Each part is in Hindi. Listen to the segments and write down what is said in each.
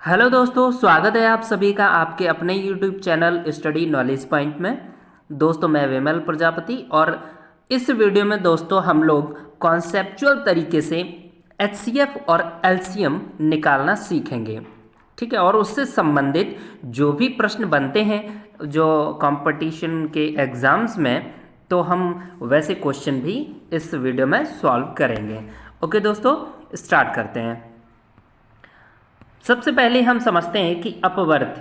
हेलो दोस्तों, स्वागत है आप सभी का आपके अपने YouTube channel study knowledge point में। दोस्तों, मैं विमल प्रजापति और इस वीडियो में दोस्तों हम लोग कॉन्सेप्चुअल तरीके से एचसीएफ और एलसीएम निकालना सीखेंगे। ठीक है, और उससे संबंधित जो भी प्रश्न बनते हैं जो कंपटीशन के एग्ज़ाम्स में, तो हम वैसे क्वेश्चन भी इस वीडियो में सॉल्व करेंगे। ओके दोस्तों, स्टार्ट करते हैं। सबसे पहले हम समझते हैं कि अपवर्त,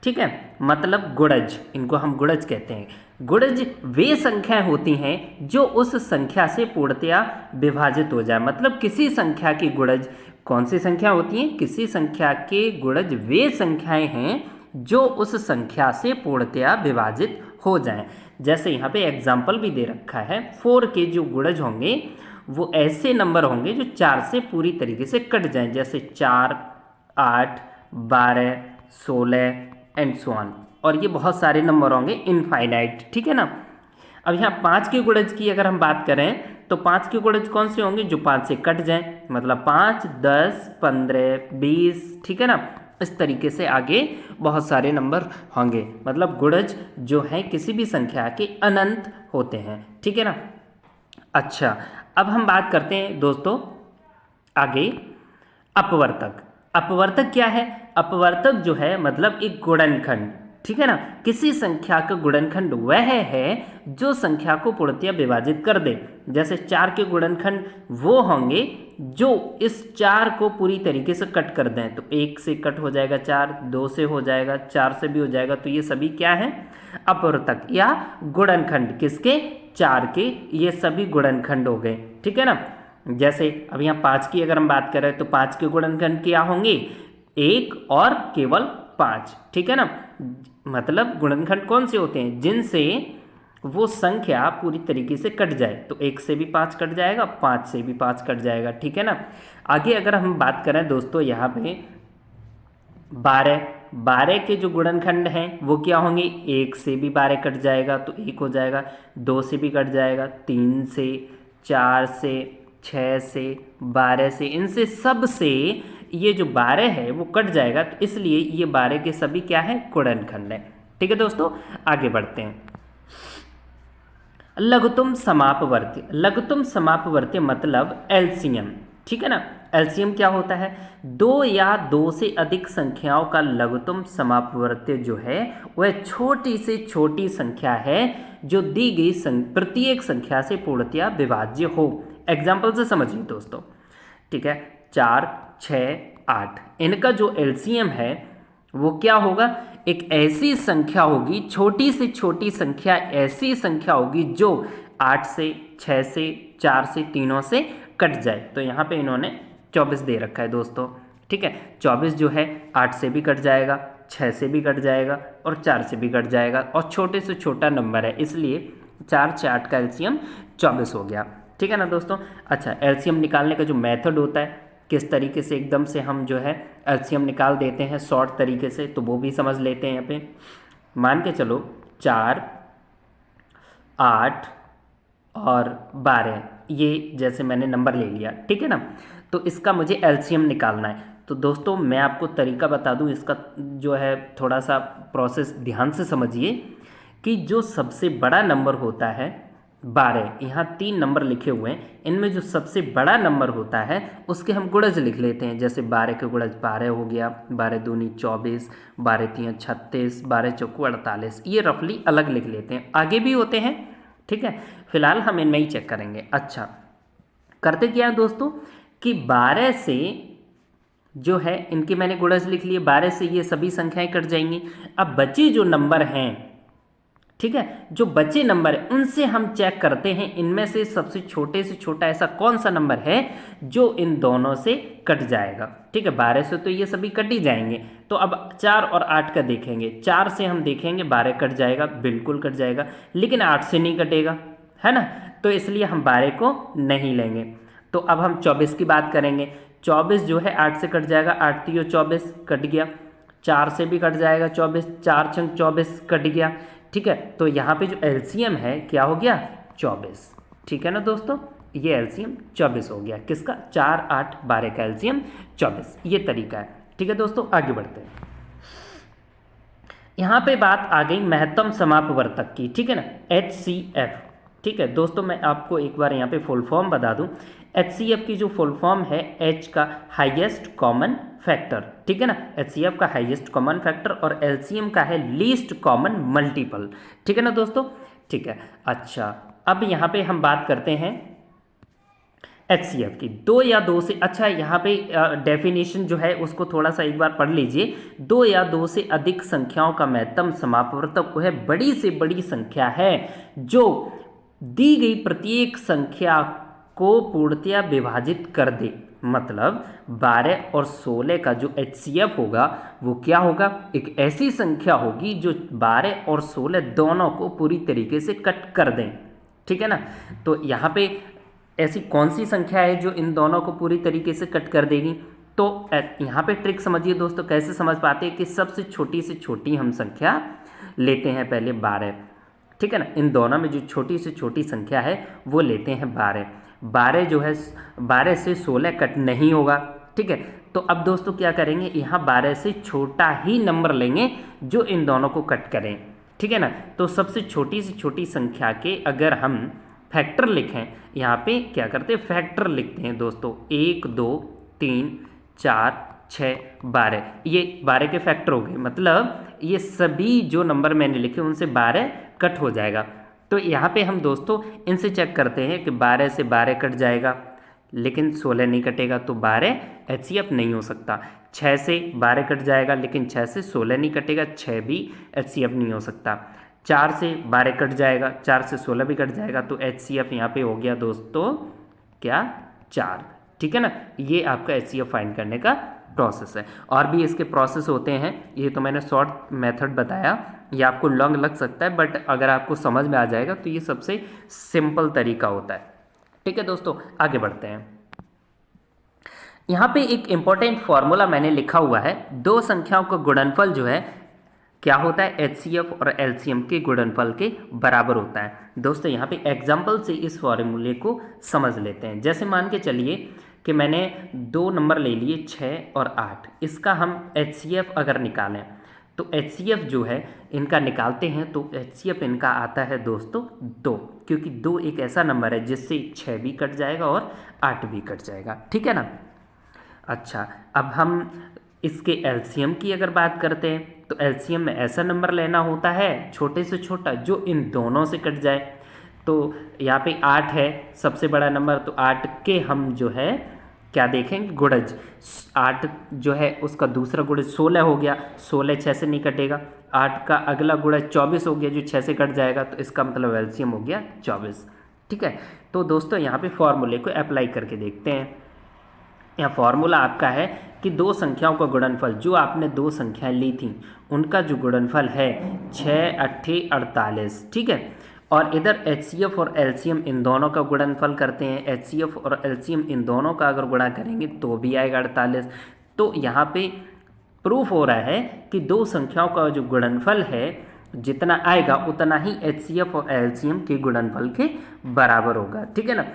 ठीक है, मतलब गुणज, इनको हम गुणज कहते हैं। गुणज वे संख्याएं होती हैं जो उस संख्या से पूर्णतया विभाजित हो जाए। मतलब किसी संख्या की गुणज कौन सी संख्या होती हैं? किसी संख्या के गुणज वे संख्याएं हैं जो उस संख्या से पूर्णतया विभाजित हो जाएं। जैसे यहाँ पे एग्जाम्पल भी दे रखा है, 4 के जो गुणज होंगे वो ऐसे नंबर होंगे जो 4 से पूरी तरीके से कट जाएं, जैसे 4, 8, 12, 16 एंड सो ऑन। और ये बहुत सारे नंबर होंगे इनफाइनाइट, ठीक है ना। अब यहाँ 5 के गुणज की अगर हम बात करें तो 5 के गुणज कौन से होंगे? जो 5 से कट जाएं, मतलब 5, 10, 15, 20, ठीक है ना। इस तरीके से आगे बहुत सारे नंबर होंगे। मतलब गुणज जो है किसी भी संख्या के अनंत होते हैं, ठीक है ना। अच्छा, अब हम बात करते हैं दोस्तों आगे अपवर्तक। अपवर्तक क्या है? अपवर्तक जो है मतलब एक गुणनखंड, ठीक है ना। किसी संख्या का गुणनखंड वह है जो संख्या को पूर्णतया विभाजित कर दे। जैसे 4 के गुणनखंड वो होंगे जो इस 4 को पूरी तरीके से कट कर दें। तो 1 से कट हो जाएगा 4, 2 से हो जाएगा, 4 से भी हो जाएगा। तो ये सभी क्या है? अपवर्तक या गुणनखंड। किसके? 4 के। ये सभी गुणनखंड हो गए, ठीक है ना। जैसे अब यहाँ 5 की अगर हम बात करें तो 5 के गुणनखंड क्या होंगे? 1 और केवल 5, ठीक है ना। मतलब गुणनखंड कौन से होते हैं? जिनसे वो संख्या पूरी तरीके से कट जाए। तो 1 से भी 5 कट जाएगा, 5 से भी 5 कट जाएगा, ठीक है ना। आगे अगर हम बात करें दोस्तों यहाँ पे 12 के जो गुणनखंड हैं वो क्या होंगे? 1 से भी 12 कट जाएगा तो 1 हो जाएगा, 2 से भी कट जाएगा, 3 से, 4 से, 6 से, 12 से, इनसे सब से ये जो 12 है वो कट जाएगा। तो इसलिए ये 12 के सभी क्या है? गुणनखंड है, ठीक है दोस्तों। आगे बढ़ते हैं। लघुत्तम समापवर्ती। लघुत्तम समापवर्ती मतलब एलसीएम, ठीक है ना। एलसीएम क्या होता है? 2 या 2 से अधिक संख्याओं का लघुत्तम समापवर्ती जो है वह छोटी से छोटी संख्या है जो दी गई प्रत्येक संख्या से पूर्णतया विभाज्य हो। एग्जाम्पल से समझिए दोस्तों, ठीक है। 4, 6, 8, इनका जो एलसीएम है वो क्या होगा? एक ऐसी संख्या होगी, छोटी से छोटी संख्या ऐसी संख्या होगी जो 8 से, 6 से, 4 से, तीनों से कट जाए। तो यहाँ पे इन्होंने 24 दे रखा है दोस्तों, ठीक है। 24 जो है 8 से भी कट जाएगा, 6 से भी कट जाएगा और 4 से भी कट जाएगा, और छोटे से छोटा नंबर है, इसलिए 4 से 8 का एलसीएम 24 हो गया, ठीक है ना दोस्तों। अच्छा, एलसीएम निकालने का जो मेथड होता है, किस तरीके से एकदम से हम जो है एलसीएम निकाल देते हैं शॉर्ट तरीके से, तो वो भी समझ लेते हैं। यहाँ पे मान के चलो 4, 8 और 12, ये जैसे मैंने नंबर ले लिया, ठीक है ना। तो इसका मुझे एलसीएम निकालना है। तो दोस्तों मैं आपको तरीका बता दूं इसका, जो है थोड़ा सा प्रोसेस ध्यान से समझिए कि जो सबसे बड़ा नंबर होता है 12, यहाँ 3 नंबर लिखे हुए हैं, इनमें जो सबसे बड़ा नंबर होता है उसके हम गुणज लिख लेते हैं। जैसे 12 के गुणज 12 हो गया, 12 दूनी 24, 12 तीन 36, 12 चौको 48, ये रफली अलग लिख लेते हैं। आगे भी होते हैं, ठीक है, फिलहाल हम इनमें ही चेक करेंगे। अच्छा, करते क्या है दोस्तों कि 12 से जो है इनके मैंने गुणज लिख लिए, 12 से ये सभी संख्याएं कट जाएंगी। अब बचे जो नंबर हैं, ठीक है, जो बचे नंबर है उनसे हम चेक करते हैं इनमें से सबसे छोटे से छोटा ऐसा कौन सा नंबर है जो इन दोनों से कट जाएगा, ठीक है। 12 से तो ये सभी कट ही जाएंगे। तो अब 4 और 8 का देखेंगे। 4 से हम देखेंगे 12 कट जाएगा, बिल्कुल कट जाएगा, लेकिन 8 से नहीं कटेगा, है ना। तो इसलिए हम 12 को नहीं लेंगे। तो अब हम 24 की बात करेंगे। 24 जो है 8 से कट जाएगा, 8 3 24 कट गया, 4 से भी कट जाएगा 24, 4 छंग 24 कट गया, ठीक है। तो यहाँ पे जो एलसीएम है क्या हो गया? 24, ठीक है ना दोस्तों। ये एलसीएम 24 हो गया, किसका? 4, 8, 12 का एलसीएम 24, ये तरीका है। ठीक है दोस्तों, आगे बढ़ते हैं। यहाँ पे बात आ गई महत्तम समापवर्तक की, ठीक है ना, HCF। ठीक है दोस्तों, मैं आपको एक बार यहाँ पे फुल फॉर्म बता दूँ। HCF की जो फुल फॉर्म है, H का हाईएस्ट कॉमन फैक्टर, ठीक है ना, HCF का हाईएस्ट कॉमन फैक्टर, और LCM का है लीस्ट कॉमन मल्टीपल, ठीक है ना दोस्तों। ठीक है, अच्छा अब यहाँ पे हम बात करते हैं HCF की, दो या दो से, अच्छा यहाँ पे डेफिनेशन जो है उसको थोड़ा सा एक बार पढ़ लीजिए। दो या दो से अधिक संख्याओं का महत्तम समापवर्तक वह बड़ी से बड़ी संख्या है जो दी गई प्रत्येक संख्या को पूर्णतया विभाजित कर दे। मतलब 12 और 16 का जो HCF होगा वो क्या होगा, एक ऐसी संख्या होगी जो 12 और 16 दोनों को पूरी तरीके से कट कर दें, ठीक है ना। तो यहाँ पे ऐसी कौन सी संख्या है जो इन दोनों को पूरी तरीके से कट कर देगी। तो यहाँ पे ट्रिक समझिए दोस्तों, कैसे समझ पाते हैं कि सबसे छोटी से छोटी हम संख्या लेते हैं पहले 12, ठीक है ना। इन दोनों में जो छोटी से छोटी संख्या है वो लेते हैं 12। 12 जो है 12 से 16 कट नहीं होगा, ठीक है। तो अब दोस्तों क्या करेंगे, यहाँ 12 से छोटा ही नंबर लेंगे जो इन दोनों को कट करें, ठीक है ना। तो सबसे छोटी से छोटी संख्या के अगर हम फैक्टर लिखें, यहाँ पे क्या करते हैं, फैक्टर लिखते हैं दोस्तों, 1 2 3 4 6 12, ये 12 के फैक्टर हो गए। मतलब ये सभी जो नंबर मैंने लिखे उनसे 12 कट हो जाएगा। तो यहाँ पे हम दोस्तों इनसे चेक करते हैं कि 12 से 12 कट जाएगा लेकिन 16 नहीं कटेगा, तो 12 HCF नहीं हो सकता। 6 से 12 कट जाएगा लेकिन 6 से 16 नहीं कटेगा, 6 भी HCF नहीं हो सकता। 4 से 12 कट जाएगा, 4 से 16 भी कट जाएगा, तो HCF यहाँ पे हो गया दोस्तों क्या, 4, ठीक है ना। ये आपका HCF फाइंड करने का प्रोसेस है। और भी इसके प्रोसेस होते हैं, ये तो मैंने शॉर्ट मेथड बताया, ये आपको लॉन्ग लग सकता है बट अगर आपको समझ में आ जाएगा तो ये सबसे सिंपल तरीका होता है, ठीक है दोस्तों। आगे बढ़ते हैं। यहाँ पे एक इंपॉर्टेंट फॉर्मूला मैंने लिखा हुआ है, दो संख्याओं का गुणनफल जो है क्या होता है, HCF और LCM के गुणनफल के बराबर होता है। दोस्तों यहाँ पे एग्जाम्पल से इस फॉर्मूले को समझ लेते हैं। जैसे मान के चलिए कि मैंने दो नंबर ले लिए 6 और 8, इसका हम HCF अगर निकालें तो HCF जो है इनका निकालते हैं तो HCF इनका आता है दोस्तों 2, क्योंकि 2 एक ऐसा नंबर है जिससे 6 भी कट जाएगा और 8 भी कट जाएगा, ठीक है ना। अच्छा अब हम इसके LCM की अगर बात करते हैं तो LCM में ऐसा नंबर लेना होता है छोटे से छोटा जो इन दोनों से कट जाए। तो यहाँ पे 8 है सबसे बड़ा नंबर, तो 8 के हम जो है क्या देखेंगे, गुणज। 8 जो है उसका दूसरा गुणज 16 हो गया, 16 6 से नहीं कटेगा। 8 का अगला गुणज 24 हो गया जो 6 से कट जाएगा, तो इसका मतलब LCM हो गया 24, ठीक है। तो दोस्तों यहाँ पे फॉर्मूले को अप्लाई करके देखते हैं। यहाँ फॉर्मूला आपका है कि दो संख्याओं का गुणनफल, जो आपने दो संख्याएं ली थी उनका जो गुणनफल है 6 8 48, ठीक है। और इधर HCF और LCM इन दोनों का गुणनफल करते हैं, HCF और LCM इन दोनों का अगर गुणा करेंगे तो भी आएगा 48। तो यहाँ पे प्रूफ हो रहा है कि दो संख्याओं का जो गुणनफल है जितना आएगा उतना ही HCF और LCM के गुणनफल के बराबर होगा, ठीक है ना।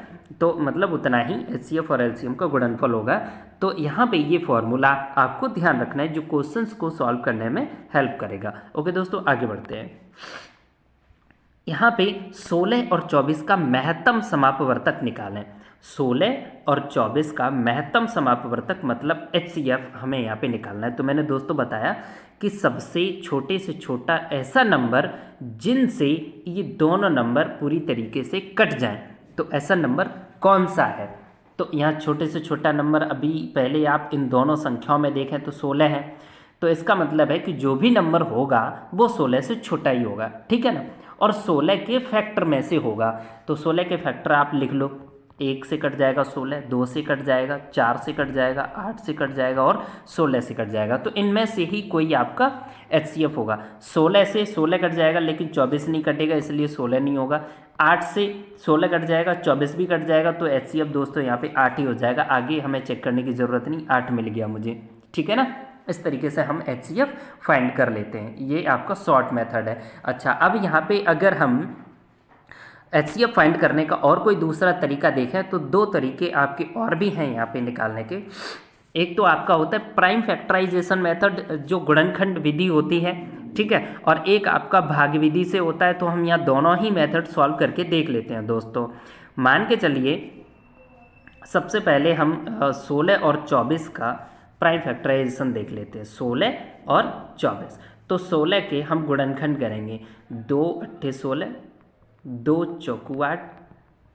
तो मतलब उतना ही HCF और LCM का गुणनफल होगा। तो यहाँ पे ये फॉर्मूला आपको ध्यान रखना है जो क्वेश्चंस को सॉल्व करने में हेल्प करेगा। ओके दोस्तों आगे बढ़ते हैं। यहाँ पे 16 और 24 का महत्तम समापवर्तक निकालें। 16 और 24 का महत्तम समापवर्तक मतलब HCF हमें यहाँ पे निकालना है। तो मैंने दोस्तों बताया कि सबसे छोटे से छोटा ऐसा नंबर जिनसे ये दोनों नंबर पूरी तरीके से कट जाएं, तो ऐसा नंबर कौन सा है। तो यहाँ छोटे से छोटा नंबर अभी पहले आप इन दोनों संख्याओं में देखें तो 16 है, तो इसका मतलब है कि जो भी नंबर होगा वो 16 से छोटा ही होगा, ठीक है ना। और 16 के फैक्टर में से होगा, तो 16 के फैक्टर आप लिख लो, 1 से कट जाएगा 16, 2 से कट जाएगा, 4 से कट जाएगा, 8 से कट जाएगा और 16 से कट जाएगा। तो इनमें से ही कोई आपका HCF होगा। 16 से 16 कट जाएगा लेकिन 24 नहीं कटेगा, इसलिए 16 नहीं होगा। 8 से 16 कट जाएगा, 24 भी कट जाएगा, तो HCF दोस्तों यहाँ पे 8 ही हो जाएगा। आगे हमें चेक करने की ज़रूरत नहीं, 8 मिल गया मुझे, ठीक है ना। इस तरीके से हम HCF फाइंड कर लेते हैं, ये आपका शॉर्ट मेथड है। अच्छा अब यहाँ पे अगर हम HCF फाइंड करने का और कोई दूसरा तरीका देखें तो दो तरीके आपके और भी हैं यहाँ पे निकालने के। एक तो आपका होता है प्राइम फैक्टराइजेशन मेथड जो गुणनखंड विधि होती है, ठीक है, और एक आपका भाग विधि से होता है। तो हम यहाँ दोनों ही मेथड सॉल्व करके देख लेते हैं दोस्तों। मान के चलिए सबसे पहले हम 16 और 24 का प्राइम फैक्टराइजेशन देख लेते हैं। 16 और 24, तो 16 के हम गुणनखंड करेंगे, 2 अट्ठे 16, 2 चौकू 8,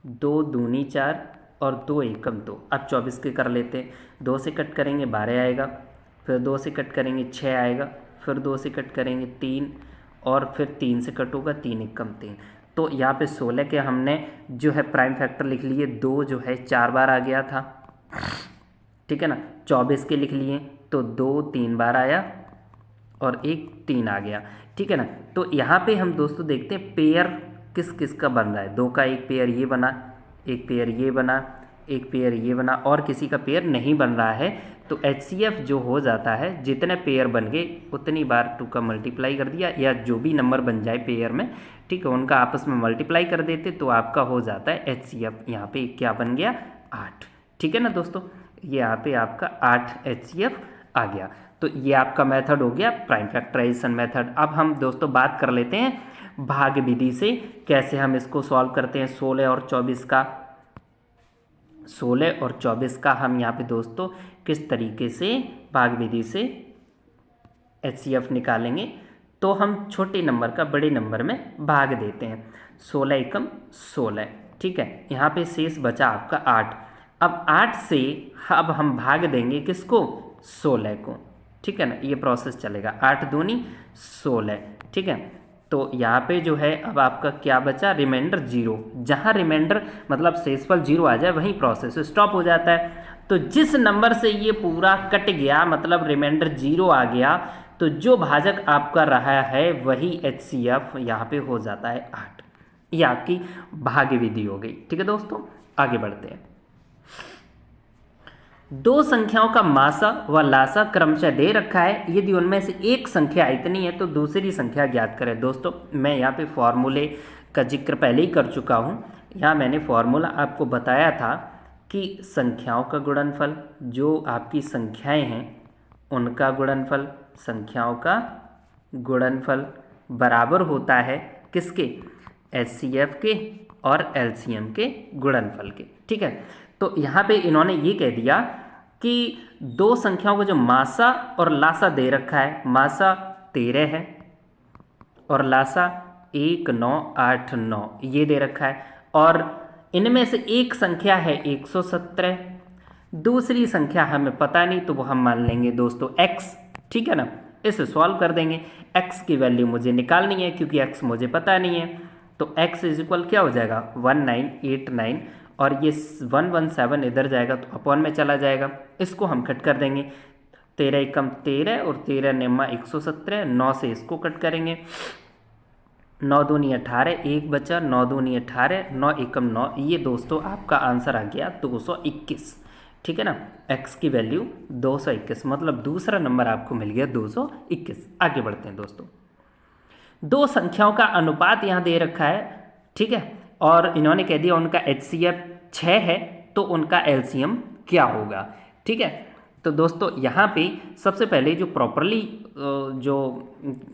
2 दूनी 4 और 2 एकम 2। अब 24 के कर लेते हैं, 2 से कट करेंगे 12 आएगा, फिर 2 से कट करेंगे 6 आएगा, फिर 2 से कट करेंगे 3, और फिर 3 से कट होगा 3 एकम 3। तो यहाँ पे 16 के हमने जो है प्राइम फैक्टर लिख लिए, 2 जो है 4 बार आ गया था, ठीक है ना। 24 के लिख लिए तो 2 3 बार आया और 1 3 आ गया, ठीक है ना। तो यहाँ पे हम दोस्तों देखते हैं पेयर किस किस का बन रहा है। 2 का एक पेयर ये बना, एक पेयर ये बना, एक पेयर ये बना, और किसी का पेयर नहीं बन रहा है। तो HCF जो हो जाता है, जितने पेयर बन गए उतनी बार 2 का मल्टीप्लाई कर दिया, या जो भी नंबर बन जाए पेयर में, ठीक है, उनका आपस में मल्टीप्लाई कर देते तो आपका हो जाता है HCF। यहाँ पे क्या बन गया, 8, ठीक है ना दोस्तों। ये यहाँ पे आपका 8 HCF आ गया। तो ये आपका मेथड हो गया प्राइम फैक्टराइजेशन मेथड। अब हम दोस्तों बात कर लेते हैं भाग विधि से, कैसे हम इसको सॉल्व करते हैं 16 और 24 का। 16 और 24 का हम यहाँ पे दोस्तों किस तरीके से भाग विधि से HCF निकालेंगे। तो हम छोटे नंबर का बड़े नंबर में भाग देते हैं, 16 एकम 16, ठीक है। यहाँ पे शेष बचा आपका 8। अब 8 से अब हम भाग देंगे किसको, 16 को, ठीक है ना। ये प्रोसेस चलेगा, 8 दूनी 16, ठीक है। तो यहाँ पे जो है अब आपका क्या बचा, रिमाइंडर 0। जहाँ रिमाइंडर मतलब शेषफल 0 आ जाए वहीं प्रोसेस स्टॉप हो जाता है। तो जिस नंबर से ये पूरा कट गया, मतलब रिमाइंडर 0 आ गया, तो जो भाजक आपका रहा है वही HCF यहाँ पे हो जाता है 8। ये आपकी भाग विधि हो गई, ठीक है दोस्तों। आगे बढ़ते हैं। दो संख्याओं का मासा व लासा क्रमशः दे रखा है, यदि उनमें से एक संख्या इतनी है तो दूसरी संख्या ज्ञात करें। दोस्तों मैं यहाँ पे फॉर्मूले का जिक्र पहले ही कर चुका हूँ। यहाँ मैंने फॉर्मूला आपको बताया था कि संख्याओं का गुणनफल, जो आपकी संख्याएं हैं उनका गुणनफल, संख्याओं का गुणनफल बराबर होता है किसके, HCF के और LCM के गुणनफल के, ठीक है। तो यहाँ पे इन्होंने ये कह दिया कि दो संख्याओं को जो मासा और लासा दे रखा है, मासा 13 है और लासा 1989 ये दे रखा है, और इनमें से एक संख्या है 117, दूसरी संख्या हमें पता नहीं, तो वो हम मान लेंगे दोस्तों x, ठीक है ना। इसे सॉल्व कर देंगे, x की वैल्यू मुझे निकालनी है क्योंकि x मुझे पता नहीं है। तो x इज इक्वल क्या हो जाएगा 1989, और ये 117 इधर जाएगा तो अपॉन में चला जाएगा, इसको हम कट कर देंगे। 13 एकम 13 और 13 नेमा 117, 9 से इसको कट करेंगे, 9 दूनी 18, एक बचा, 9 दूनी 18, 9 एकम 9, ये दोस्तों आपका आंसर आ गया 221, ठीक है ना। x की वैल्यू 221, मतलब दूसरा नंबर आपको मिल गया 221। आगे बढ़ते हैं दोस्तों। दो संख्याओं का अनुपात यहाँ दे रखा है, ठीक है, और इन्होंने कह दिया उनका HCF 6 है तो उनका LCM क्या होगा, ठीक है। तो दोस्तों यहाँ पे सबसे पहले जो प्रॉपरली जो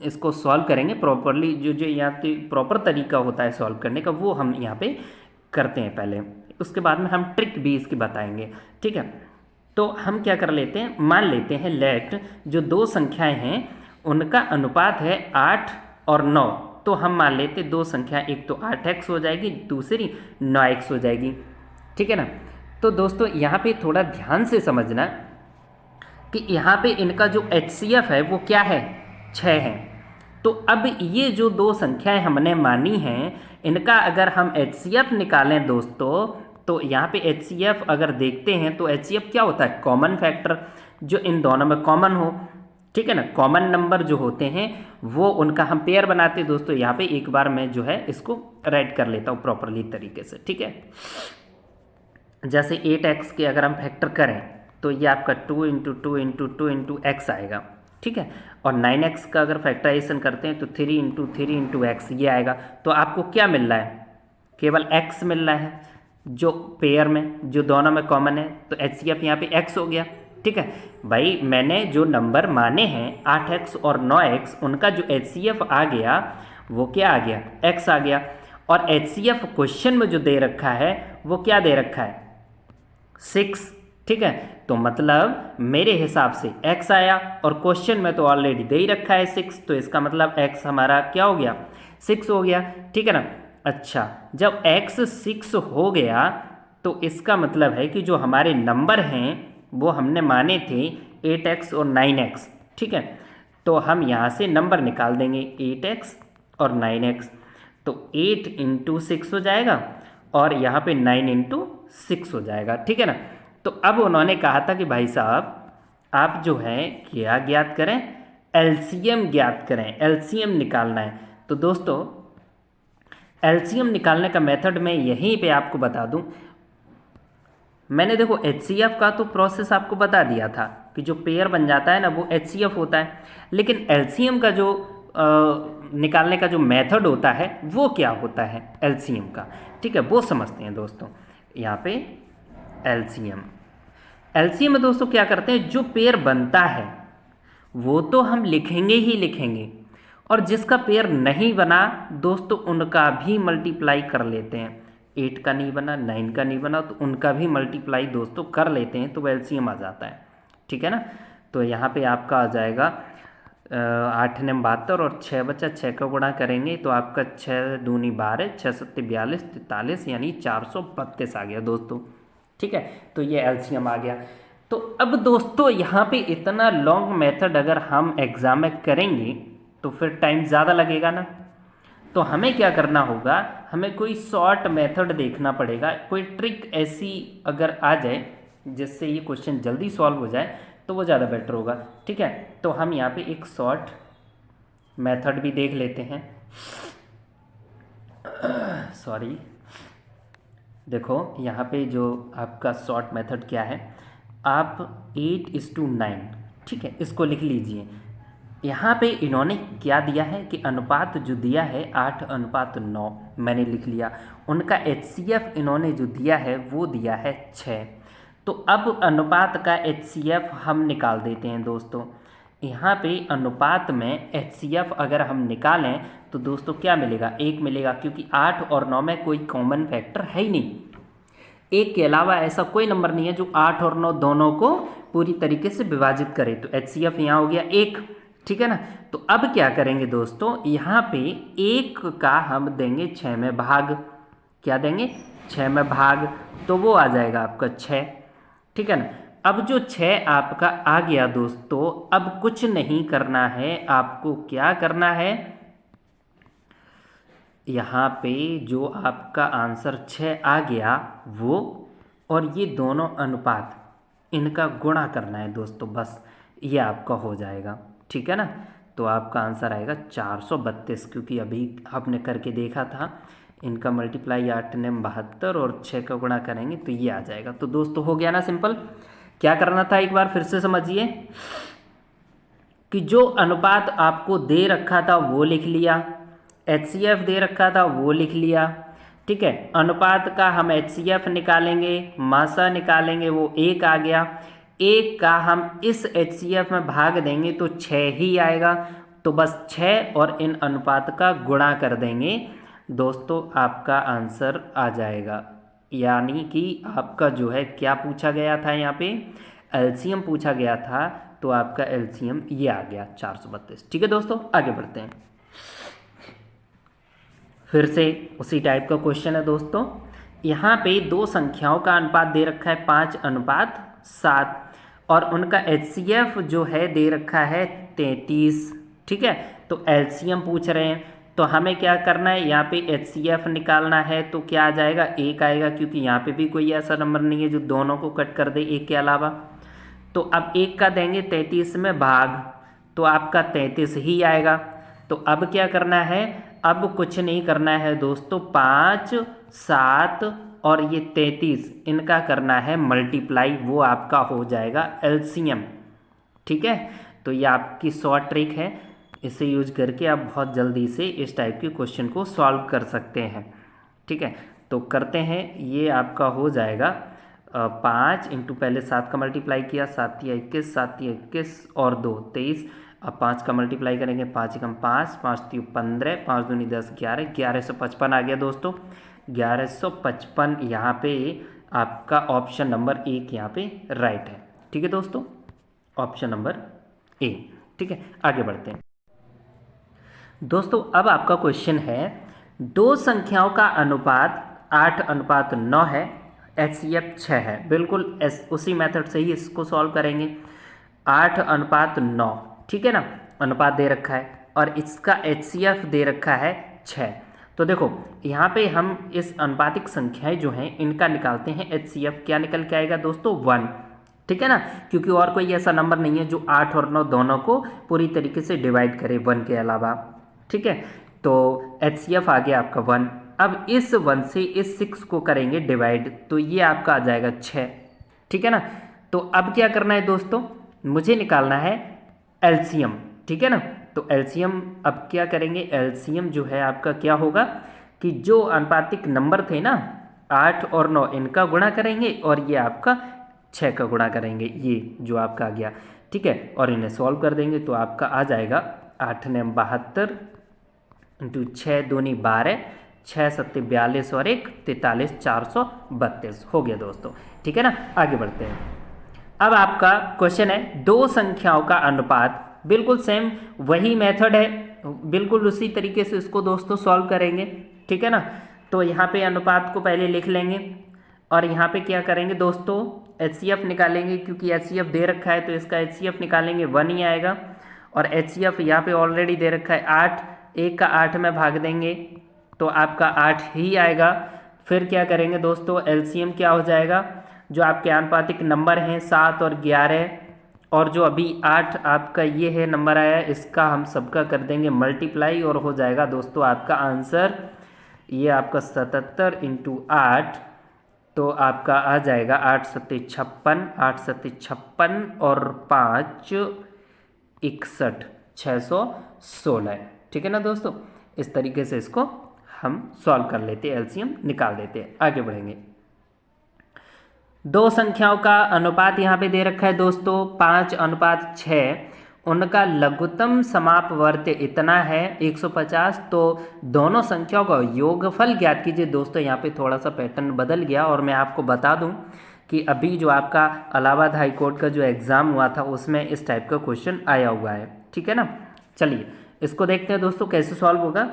इसको सॉल्व करेंगे, प्रॉपरली जो यहाँ पे प्रॉपर तरीका होता है सॉल्व करने का, वो हम यहाँ पे करते हैं पहले, उसके बाद में हम ट्रिक भी इसकी बताएंगे, ठीक है। तो हम क्या कर लेते हैं, मान लेते हैं लेट जो दो संख्याएं हैं उनका अनुपात है 8 और 9, तो हम मान लेते दो संख्या, एक तो 8x हो जाएगी, दूसरी 9x हो जाएगी, ठीक है ना। तो दोस्तों यहाँ पे थोड़ा ध्यान से समझना कि यहाँ पे इनका जो HCF है वो क्या है, 6 है। तो अब ये जो दो संख्याएं हमने मानी हैं, इनका अगर हम HCF निकालें दोस्तों, तो यहाँ पे HCF अगर देखते हैं तो HCF क्या होता है, कॉमन फैक्टर, जो इन दोनों में कॉमन हो, ठीक है ना। कॉमन नंबर जो होते हैं वो उनका हम पेयर बनाते हैं दोस्तों। यहाँ पे एक बार मैं जो है इसको राइट कर लेता हूँ प्रॉपरली तरीके से, ठीक है। जैसे 8x के अगर हम फैक्टर करें तो ये आपका 2 इंटू 2 इंटू 2 इंटू एक्स आएगा, ठीक है। और 9x का अगर फैक्टराइजेशन करते हैं तो 3 इंटू 3 इंटू एक्स ये आएगा। तो आपको क्या मिल रहा है, केवल x मिल रहा है जो पेयर में, जो दोनों में कॉमन है। तो HCF यहाँ पे x हो गया, ठीक है भाई, मैंने जो नंबर माने हैं 8x और 9x, उनका जो HCF आ गया वो क्या आ गया, x आ गया। और HCF क्वेश्चन में जो दे रखा है वो क्या दे रखा है, 6, ठीक है। तो मतलब मेरे हिसाब से x आया, और क्वेश्चन में तो ऑलरेडी दे ही रखा है 6, तो इसका मतलब x हमारा क्या हो गया, 6 हो गया, ठीक है ना। अच्छा, जब x 6 हो गया तो इसका मतलब है कि जो हमारे नंबर हैं वो हमने माने थे 8x और 9x, ठीक है। तो हम यहाँ से नंबर निकाल देंगे 8x और 9x, तो 8 इंटू 6 हो जाएगा और यहाँ पे 9 इंटू 6 हो जाएगा, ठीक है ना। तो अब उन्होंने कहा था कि भाई साहब आप जो है क्या ज्ञात करें, एलसीएम ज्ञात करें, एलसीएम निकालना है। तो दोस्तों एलसीएम निकालने का मेथड मैं यहीं पे आपको बता दूं। मैंने देखो HCF का तो प्रोसेस आपको बता दिया था कि जो पेयर बन जाता है ना वो HCF होता है, लेकिन LCM का जो निकालने का जो मेथड होता है वो क्या होता है LCM का, ठीक है, वो समझते हैं दोस्तों। यहाँ पे LCM में दोस्तों क्या करते हैं, जो पेयर बनता है वो तो हम लिखेंगे ही लिखेंगे, और जिसका पेयर नहीं बना दोस्तों उनका भी मल्टीप्लाई कर लेते हैं। 8 का नहीं बना, 9 का नहीं बना, तो उनका भी मल्टीप्लाई दोस्तों कर लेते हैं, तो वो LCM आ जाता है, ठीक है ना। तो यहाँ पे आपका आ जाएगा 8 ने 72 और 6 बचा, 6 का गुणा करेंगे तो आपका 6 दूनी 12, 6 सत्ते 42, 43 यानी 432 आ गया दोस्तों, ठीक है। तो ये LCM आ गया। तो अब दोस्तों यहाँ पे इतना लॉन्ग मेथड अगर हम एग्जाम में करेंगे तो फिर टाइम ज़्यादा लगेगा ना। तो हमें क्या करना होगा, हमें कोई शॉर्ट मेथड देखना पड़ेगा, कोई ट्रिक ऐसी अगर आ जाए जिससे ये क्वेश्चन जल्दी सॉल्व हो जाए तो वो ज़्यादा बेटर होगा, ठीक है। तो हम यहाँ पे एक शॉर्ट मेथड भी देख लेते हैं। सॉरी, देखो यहाँ पे जो आपका शॉर्ट मेथड क्या है, आप 8:9, ठीक है, इसको लिख लीजिए। यहाँ पे इन्होंने क्या दिया है कि अनुपात जो दिया है 8:9, मैंने लिख लिया। उनका HCF इन्होंने जो दिया है वो दिया है 6। तो अब अनुपात का HCF हम निकाल देते हैं दोस्तों। यहाँ पे अनुपात में HCF अगर हम निकालें तो दोस्तों क्या मिलेगा, 1 मिलेगा, क्योंकि 8 और 9 में कोई कॉमन फैक्टर है ही नहीं। 1 के अलावा ऐसा कोई नंबर नहीं है जो 8 और 9 दोनों को पूरी तरीके से विभाजित करे। तो HCF यहाँ हो गया 1, ठीक है ना। तो अब क्या करेंगे दोस्तों, यहाँ पे 1 का हम देंगे 6 में भाग, क्या देंगे 6 में भाग, तो वो आ जाएगा आपका 6, ठीक है ना। अब जो 6 आपका आ गया दोस्तों, अब कुछ नहीं करना है, आपको क्या करना है, यहाँ पे जो आपका आंसर 6 आ गया वो और ये दोनों अनुपात इनका गुणा करना है दोस्तों, बस ये आपका हो जाएगा, ठीक है ना। तो आपका आंसर आएगा 432, क्योंकि अभी आपने करके देखा था, इनका मल्टीप्लाई 8 ने 72 और 6 का गुणा करेंगे तो ये आ जाएगा। तो दोस्तों हो गया ना सिंपल। क्या करना था एक बार फिर से समझिए कि जो अनुपात आपको दे रखा था वो लिख लिया, HCF दे रखा था वो लिख लिया, ठीक है। अनुपात का हम HCF निकालेंगे, मासा निकालेंगे, वो 1 आ गया, 1 का हम इस HCF में भाग देंगे तो 6 ही आएगा, तो बस 6 और इन अनुपात का गुणा कर देंगे दोस्तों, आपका आंसर आ जाएगा। यानी कि आपका जो है क्या पूछा गया था, यहाँ पे LCM पूछा गया था, तो आपका LCM ये आ गया 432, ठीक है दोस्तों। आगे बढ़ते हैं, फिर से उसी टाइप का क्वेश्चन है दोस्तों। यहाँ पे 2 संख्याओं का अनुपात दे रखा है 5:7 और उनका HCF जो है दे रखा है 33, ठीक है। तो LCM पूछ रहे हैं, तो हमें क्या करना है, यहाँ पे HCF निकालना है, तो क्या आ जाएगा, 1 आएगा, क्योंकि यहाँ पे भी कोई ऐसा नंबर नहीं है जो दोनों को कट कर दे 1 के अलावा। तो अब 1 का देंगे 33 में भाग, तो आपका 33 ही आएगा। तो अब क्या करना है, अब कुछ नहीं करना है दोस्तों, 5, 7 और ये 33 इनका करना है मल्टीप्लाई, वो आपका हो जाएगा LCM, ठीक है। तो ये आपकी शॉर्ट ट्रिक है, इसे यूज करके आप बहुत जल्दी से इस टाइप के क्वेश्चन को सॉल्व कर सकते हैं, ठीक है। तो करते हैं, ये आपका हो जाएगा 5 इंटू पहले 7 का मल्टीप्लाई किया, 7 या 21, 7 या 21 और 2 23। अब 5 का मल्टीप्लाई करेंगे, 5 एकम 5, 5 3 15, 5 दूनी 10, 11, 1155 आ गया दोस्तों। 1155 यहाँ पे आपका ऑप्शन नंबर 1 यहाँ पे राइट है। ठीक है दोस्तों, ऑप्शन नंबर ए। ठीक है, आगे बढ़ते हैं दोस्तों। अब आपका क्वेश्चन है, दो संख्याओं का अनुपात 8:9 है, HCF 6 है। बिल्कुल उसी मेथड से ही इसको सॉल्व करेंगे। 8:9, ठीक है ना, अनुपात दे रखा है और इसका HCF दे रखा है 6। तो देखो यहाँ पे हम इस अनुपातिक संख्याएं जो हैं इनका निकालते हैं HCF। क्या निकल के आएगा दोस्तों? 1। ठीक है ना, क्योंकि और कोई ऐसा नंबर नहीं है जो 8 और 9 दोनों को पूरी तरीके से डिवाइड करे 1 के अलावा। ठीक है, तो HCF आ गया आपका 1। अब इस 1 से इस 6 को करेंगे डिवाइड, तो ये आपका आ जाएगा 6। ठीक है ना, तो अब क्या करना है दोस्तों, मुझे निकालना है LCM। ठीक है ना, तो LCM अब क्या करेंगे, LCM जो है आपका क्या होगा कि जो अनुपातिक नंबर थे ना 8 और 9 इनका गुणा करेंगे और ये आपका 6 का गुणा करेंगे, ये जो आपका आ गया। ठीक है, और इन्हें सॉल्व कर देंगे तो आपका आ जाएगा 8 ने 72 इंटू 6 दूनी 12, 6 सत्ते 42 और 1 43, 432 हो गया दोस्तों। ठीक है ना, आगे बढ़ते हैं। अब आपका क्वेश्चन है, दो संख्याओं का अनुपात, बिल्कुल सेम वही मेथड है, बिल्कुल उसी तरीके से इसको दोस्तों सॉल्व करेंगे। ठीक है ना, तो यहाँ पे अनुपात को पहले लिख लेंगे और यहाँ पे क्या करेंगे दोस्तों, HCF निकालेंगे, क्योंकि HCF दे रखा है तो इसका HCF निकालेंगे 1 ही आएगा। और HCF यहाँ पे ऑलरेडी दे रखा है 8, 1 का 8 में भाग देंगे तो आपका 8 ही आएगा। फिर क्या करेंगे दोस्तों, LCM क्या हो जाएगा, जो आपके आनुपातिक नंबर हैं 7 और 11 और जो अभी 8 आपका ये है नंबर आया है, इसका हम सबका कर देंगे मल्टीप्लाई और हो जाएगा दोस्तों आपका आंसर ये आपका 77 इंटू 8, तो आपका आ जाएगा 8 सत्ते 56, 8 सत्ते 56 और 5 61, 616। ठीक है ना दोस्तों, इस तरीके से इसको हम सॉल्व कर लेते हैं, LCM निकाल देते हैं। आगे बढ़ेंगे। दो संख्याओं का अनुपात यहाँ पे दे रखा है दोस्तों 5:6, उनका लघुत्तम समापवर्त्य इतना है 150, तो दोनों संख्याओं का योगफल ज्ञात कीजिए। दोस्तों यहाँ पे थोड़ा सा पैटर्न बदल गया और मैं आपको बता दूं कि अभी जो आपका इलाहाबाद हाई कोर्ट का जो एग्ज़ाम हुआ था उसमें इस टाइप का क्वेश्चन आया हुआ है। ठीक है ना, चलिए इसको देखते हैं दोस्तों कैसे सॉल्व होगा।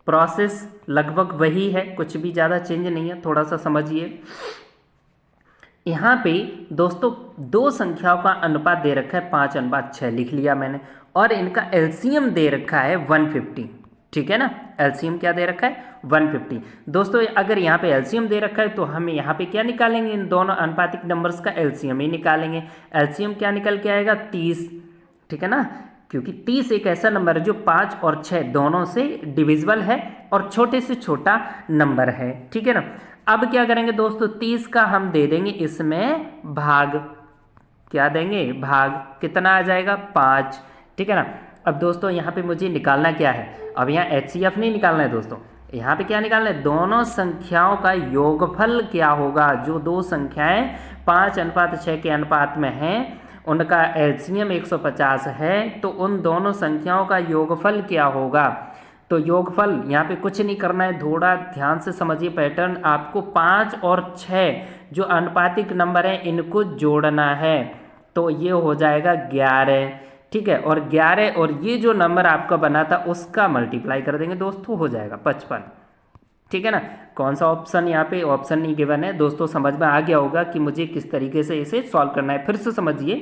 प्रोसेस लगभग वही है, कुछ भी ज़्यादा चेंज नहीं है, थोड़ा सा समझिए। यहाँ पे दोस्तों दो संख्याओं का अनुपात दे रखा है 5:6 लिख लिया मैंने, और इनका LCM दे रखा है 150। ठीक है ना, LCM क्या दे रखा है 150। दोस्तों अगर यहाँ पे LCM दे रखा है तो हम यहाँ पे क्या निकालेंगे, इन दोनों अनुपातिक नंबर्स का LCM ही निकालेंगे। LCM क्या निकल के आएगा 30। ठीक है ना, क्योंकि 30 एक ऐसा नंबर है जो 5 और 6 दोनों से डिविजिबल है और छोटे से छोटा नंबर है। ठीक है ना, अब क्या करेंगे दोस्तों, 30 का हम दे देंगे इसमें भाग, क्या देंगे भाग, कितना आ जाएगा 5। ठीक है ना, अब दोस्तों यहाँ पे मुझे निकालना क्या है, अब यहाँ HCF नहीं निकालना है दोस्तों, यहाँ पे क्या निकालना है, दोनों संख्याओं का योगफल क्या होगा। जो दो संख्याएं 5:6 के अनुपात में हैं उनका LCM 150 है, तो उन दोनों संख्याओं का योगफल क्या होगा। तो योगफल यहाँ पे कुछ नहीं करना है, थोड़ा ध्यान से समझिए पैटर्न। आपको 5 और 6 जो अनुपातिक नंबर हैं इनको जोड़ना है, तो ये हो जाएगा 11। ठीक है, और 11 और ये जो नंबर आपका बना था उसका मल्टीप्लाई कर देंगे दोस्तों, हो जाएगा 55। ठीक है ना, कौन सा ऑप्शन, यहाँ पे ऑप्शन नहीं गिवन है दोस्तों, समझ में आ गया होगा कि मुझे किस तरीके से इसे सॉल्व करना है। फिर से समझिए,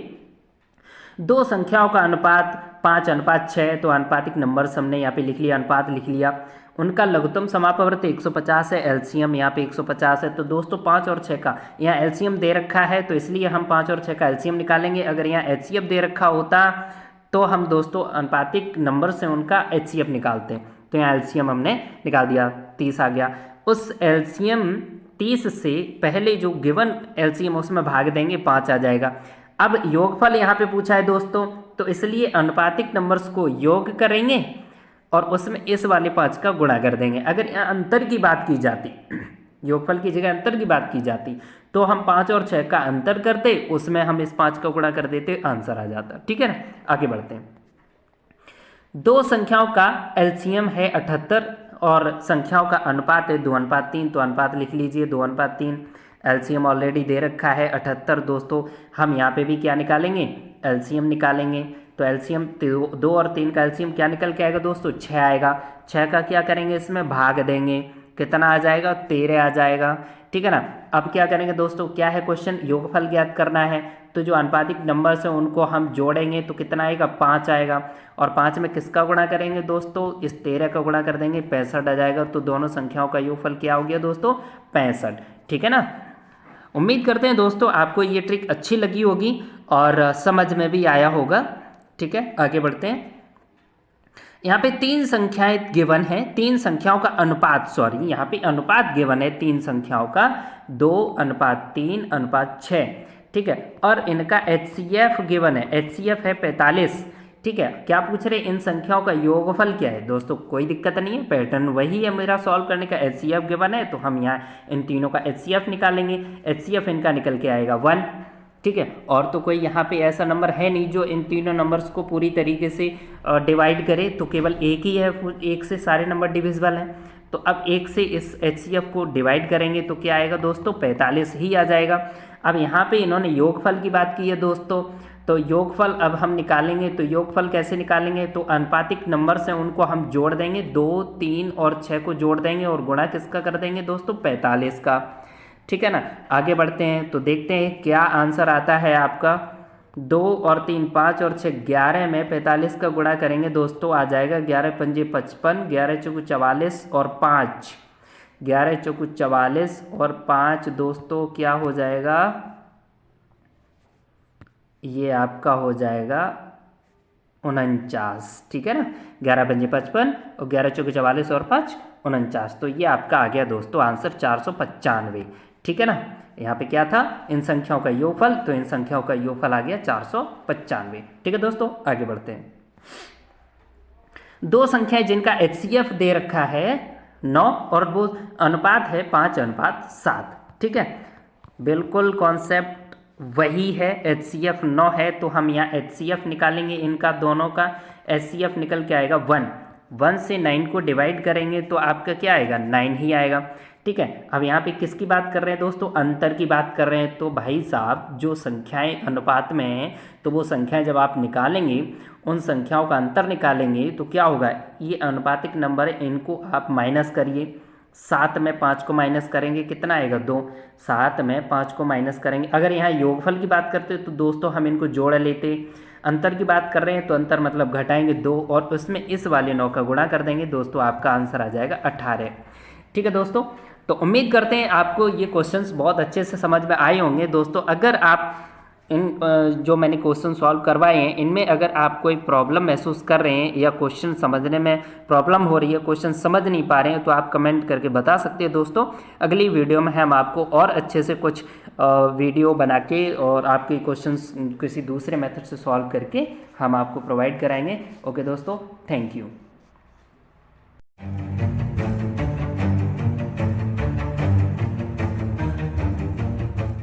दो संख्याओं का अनुपात 5:6, तो अनुपातिक नंबर हमने यहाँ पे लिख लिया, अनुपात लिख लिया, उनका लघुत्तम समापवर्त्य 150 है, LCM यहाँ पे 150 है। तो दोस्तों 5 और 6 का यहाँ LCM दे रखा है, तो इसलिए हम 5 और 6 का LCM निकालेंगे। अगर यहाँ HCF दे रखा होता तो हम दोस्तों अनुपातिक नंबर से उनका HCF निकालते हैं, तो यहाँ LCM हमने निकाल दिया, 30 आ गया। उस LCM 30 से पहले जो गिवन LCM उसमें भाग देंगे, 5 आ जाएगा। अब योगफल यहाँ पे पूछा है दोस्तों, तो इसलिए अनुपातिक नंबर्स को योग करेंगे और उसमें इस वाले 5 का गुणा कर देंगे। अगर यहाँ अंतर की बात की जाती, योगफल की जगह अंतर की बात की जाती तो हम 5 और 6 का अंतर करते, उसमें हम इस 5 का गुणा कर देते, आंसर आ जाता। ठीक है ना, आगे बढ़ते हैं। दो संख्याओं का एलसीएम है 78 और संख्याओं का अनुपात है 2:3, तो अनुपात लिख लीजिए 2:3। एलसीएम ऑलरेडी दे रखा है 78 दोस्तों। हम यहाँ पे भी क्या निकालेंगे, एलसीएम निकालेंगे। तो एलसीएम 2 और 3 का एलसीएम क्या निकल के आएगा दोस्तों, 6 आएगा। 6 का क्या करेंगे, इसमें भाग देंगे, कितना आ जाएगा, 13 आ जाएगा। ठीक है ना। अब क्या करेंगे दोस्तों, क्या है क्वेश्चन, योगफल ज्ञात करना है। तो जो आनुपातिक नंबर्स हैं उनको हम जोड़ेंगे तो कितना आएगा, 5 आएगा। और 5 में किसका गुणा करेंगे दोस्तों, इस 13 का गुणा कर देंगे, 65 आ जाएगा। तो दोनों संख्याओं का योगफल क्या हो गया दोस्तों, 65। ठीक है ना। उम्मीद करते हैं दोस्तों आपको ये ट्रिक अच्छी लगी होगी और समझ में भी आया होगा। ठीक है, आगे बढ़ते हैं। यहाँ पे 3 संख्याएं गिवन है, 3 संख्याओं का अनुपात, सॉरी यहाँ पे अनुपात गिवन है 3 संख्याओं का, 2:3:6। ठीक है, और इनका HCF गिवन है, HCF है 45। ठीक है, क्या पूछ रहे, इन संख्याओं का योगफल क्या है दोस्तों, कोई दिक्कत नहीं है, पैटर्न वही है मेरा सॉल्व करने का। HCF गिवन है तो हम यहाँ इन तीनों का HCF निकालेंगे। HCF इनका निकल के आएगा 1। ठीक है, और तो कोई यहाँ पे ऐसा नंबर है नहीं जो इन तीनों नंबर्स को पूरी तरीके से डिवाइड करे, तो केवल एक ही है, एक से सारे नंबर डिविजिबल हैं। तो अब एक से इस HCF को डिवाइड करेंगे तो क्या आएगा दोस्तों, 45 ही आ जाएगा। अब यहाँ पे इन्होंने योगफल की बात की है दोस्तों, तो योगफल अब हम निकालेंगे। तो योगफल कैसे निकालेंगे, तो अनुपातिक नंबर्स हैं उनको हम जोड़ देंगे, 2, 3 और 6 को जोड़ देंगे और गुणा किसका कर देंगे दोस्तों, 45 का। ठीक है ना, आगे बढ़ते हैं तो देखते हैं क्या आंसर आता है आपका। 2 और 3 5 और 6 11 में 45 का गुणा करेंगे दोस्तों, आ जाएगा 11×5 = 55, 11×4 = 44 और 5, 11×4 = 44 और 5 दोस्तों क्या हो जाएगा, ये आपका हो जाएगा 49। ठीक है ना, 11×5 = 55 और 11×4 = 44 और 5 49। तो ये आपका आ गया दोस्तों आंसर 495। ठीक है ना, यहाँ पे क्या था, इन संख्याओं का योगफल, तो इन संख्याओं का योगफल आ गया 495। ठीक है दोस्तों, आगे बढ़ते हैं। दो संख्याएं जिनका HCF दे रखा है 9 और वो अनुपात है 5:7। ठीक है, बिल्कुल कॉन्सेप्ट वही है, HCF 9 है तो हम यहाँ HCF निकालेंगे, इनका दोनों का HCF निकल के आएगा 1। 1 से 9 को डिवाइड करेंगे तो आपका क्या आएगा, 9 ही आएगा। ठीक है, अब यहाँ पे किसकी बात कर रहे हैं दोस्तों, अंतर की बात कर रहे हैं। तो भाई साहब जो संख्याएं अनुपात में हैं तो वो संख्याएं जब आप निकालेंगे, उन संख्याओं का अंतर निकालेंगे तो क्या होगा, ये अनुपातिक नंबर है, इनको आप माइनस करिए। 7 में 5 को माइनस करेंगे कितना आएगा, 2। 7 में 5 को माइनस करेंगे। अगर यहाँ योगफल की बात करते तो दोस्तों हम इनको जोड़ लेते। अंतर की बात कर रहे हैं तो अंतर मतलब घटाएंगे 2 और उसमें इस वाले 9 का गुणा कर देंगे दोस्तों, आपका आंसर आ जाएगा 18। ठीक है दोस्तों, तो उम्मीद करते हैं आपको ये क्वेश्चंस बहुत अच्छे से समझ में आए होंगे दोस्तों। अगर आप इन जो मैंने क्वेश्चन सॉल्व करवाए हैं इनमें अगर आप कोई प्रॉब्लम महसूस कर रहे हैं या क्वेश्चन समझने में प्रॉब्लम हो रही है, क्वेश्चन समझ नहीं पा रहे हैं, तो आप कमेंट करके बता सकते हैं दोस्तों। अगली वीडियो में हम आपको और अच्छे से कुछ वीडियो बना के और आपके क्वेश्चंस किसी दूसरे मेथड से सॉल्व करके हम आपको प्रोवाइड कराएंगे। ओके दोस्तों, थैंक यू।